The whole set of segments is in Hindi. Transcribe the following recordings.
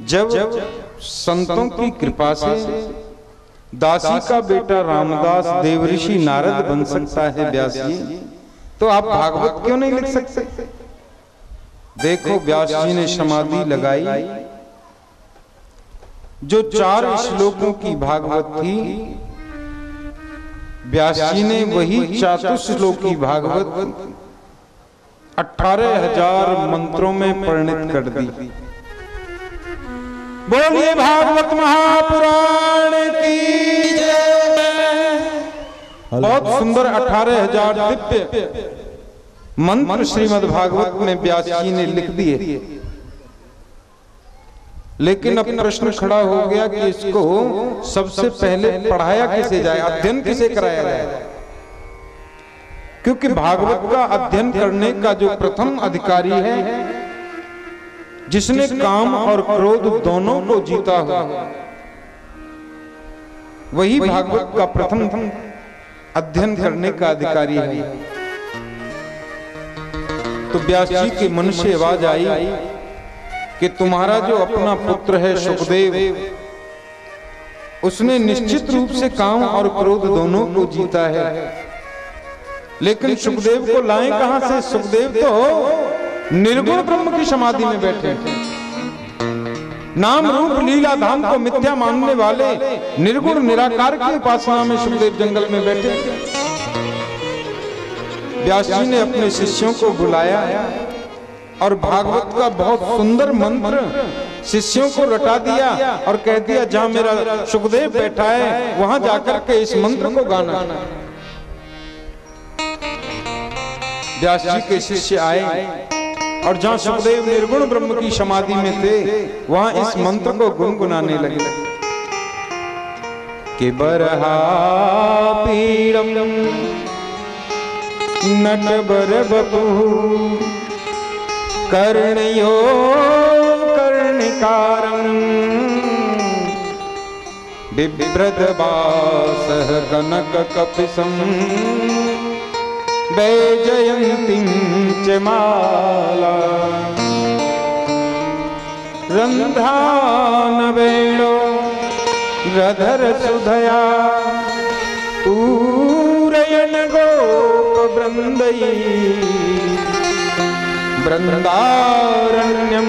जब संतों की कृपा से दासी का बेटा रामदास देवऋषि नारद बन सकता है व्यास जी, तो आप भागवत क्यों नहीं लिख सकते? देखो व्यास जी ने समाधि लगाई, जो 4 श्लोकों की भागवत थी, व्यास जी ने वही 4 श्लोकी भागवत 18,000 मंत्रों में परिणित कर दी। बोलिए भागवत महापुराण की जय। बहुत सुंदर 18,000 दिव्य मंत्र श्रीमद् भागवत में व्यास जी ने लिख दिए। लेकिन अब प्रश्न खड़ा हो गया कि इसको सबसे पहले पढ़ाया किसे जाए, अध्ययन किसे कराया जाए? क्योंकि भागवत का अध्ययन करने का जो प्रथम अधिकारी है, जिसने काम और क्रोध दोनों को जीता हो, वही भागवत का प्रथम अध्ययन करने का अधिकारी है। तो व्यास जी के मन से आवाज आई कि तुम्हारा जो अपना पुत्र है सुखदेव, उसने निश्चित रूप से काम और क्रोध दोनों को जीता है, लेकिन सुखदेव को लाएं कहां से? सुखदेव तो निर्गुण ब्रह्म की समाधि में बैठे थे। नाम रूप लीला धाम को मिथ्या मानने वाले निर्गुण निराकार की उपासना में सुखदेव जंगल में बैठे थे। व्यास जी ने अपने शिष्यों को बुलाया और भागवत का बहुत सुंदर मंत्र शिष्यों को रटा दिया और कह दिया, जहां मेरा सुखदेव बैठा है वहां जाकर के इस मंत्र को गाना। व्यास जी के शिष्य आए और जहां सुखदेव निर्गुण ब्रह्म की समाधि में थे, वहां इस मंत्र को गुनगुनाने लगे कि बरहा पीड़म नटवर बपु कर्णयो कर्णिकारं बिभ्रदवासः कनक कपिशं वैजयन्तीं च माला रन्ध्रानवेणो रधर सुधया पूरयन् गोपवृन्दै वृन्दारण्यं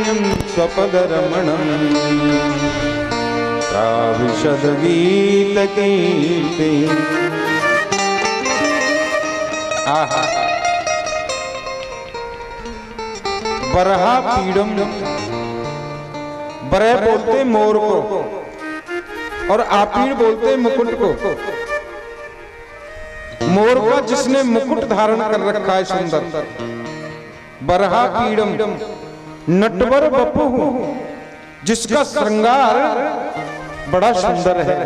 स्वपदरमणं प्राविशद गीतकीर्ति। आहा, बरहा पीड़म, बरह बोलते मोर को और आपीड़ बोलते मुकुट को। मोर का जिसने मुकुट धारण कर रखा है सुंदर, बरहा पीड़म नटवर बपु, जिसका श्रृंगार बड़ा सुंदर है,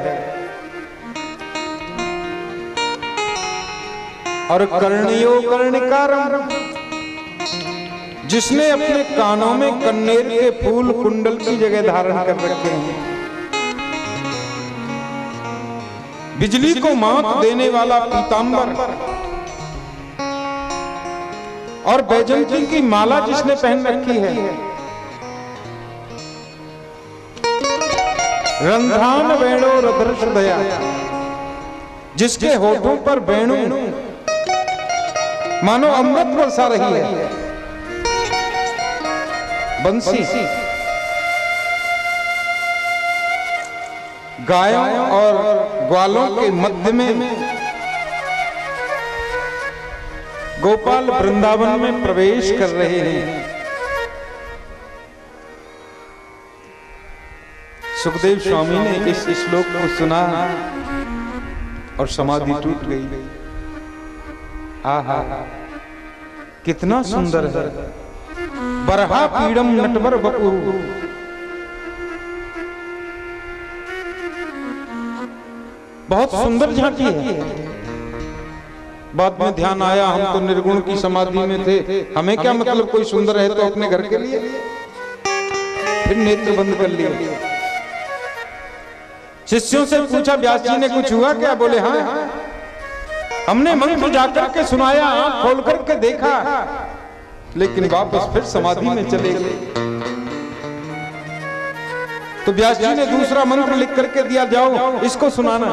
और कर्णियो कर्णिकारम, जिसने अपने कानों में कन्नेर के फूल कुंडल की जगह धारण कर रखे हैं। बिजली को मात देने वाला पीतांबर और बैजंती की माला जिसने पहन रखी है। रंध्रान वेणो रधर्षदया, जिसके होठों पर वेणु मानो अमृत बरसा रही है। बंसी गायों और ग्वालों के मध्य में गोपाल वृंदावन में प्रवेश कर रहे हैं। सुखदेव स्वामी ने इस श्लोक को सुना और समाधि टूट गई। आहा, कितना सुंदर है। बरहा पीड़म नटवर बपु, बहुत सुंदर झांकी है। बाद में ध्यान आया हम तो निर्गुण की समाधि में थे, हमें क्या मतलब कोई सुंदर है तो अपने घर के लिए। फिर नेत्र बंद कर लिए। शिष्यों से पूछा, व्यास जी ने कुछ हुआ क्या? बोले हाँ, हमने मंत्र जाकर के सुनाया, आंख खोल करके देखा, लेकिन वापस फिर समाधि में चले गए। तो व्यास जी ने दूसरा मंत्र लिख करके दिया, जाओ इसको सुनाना।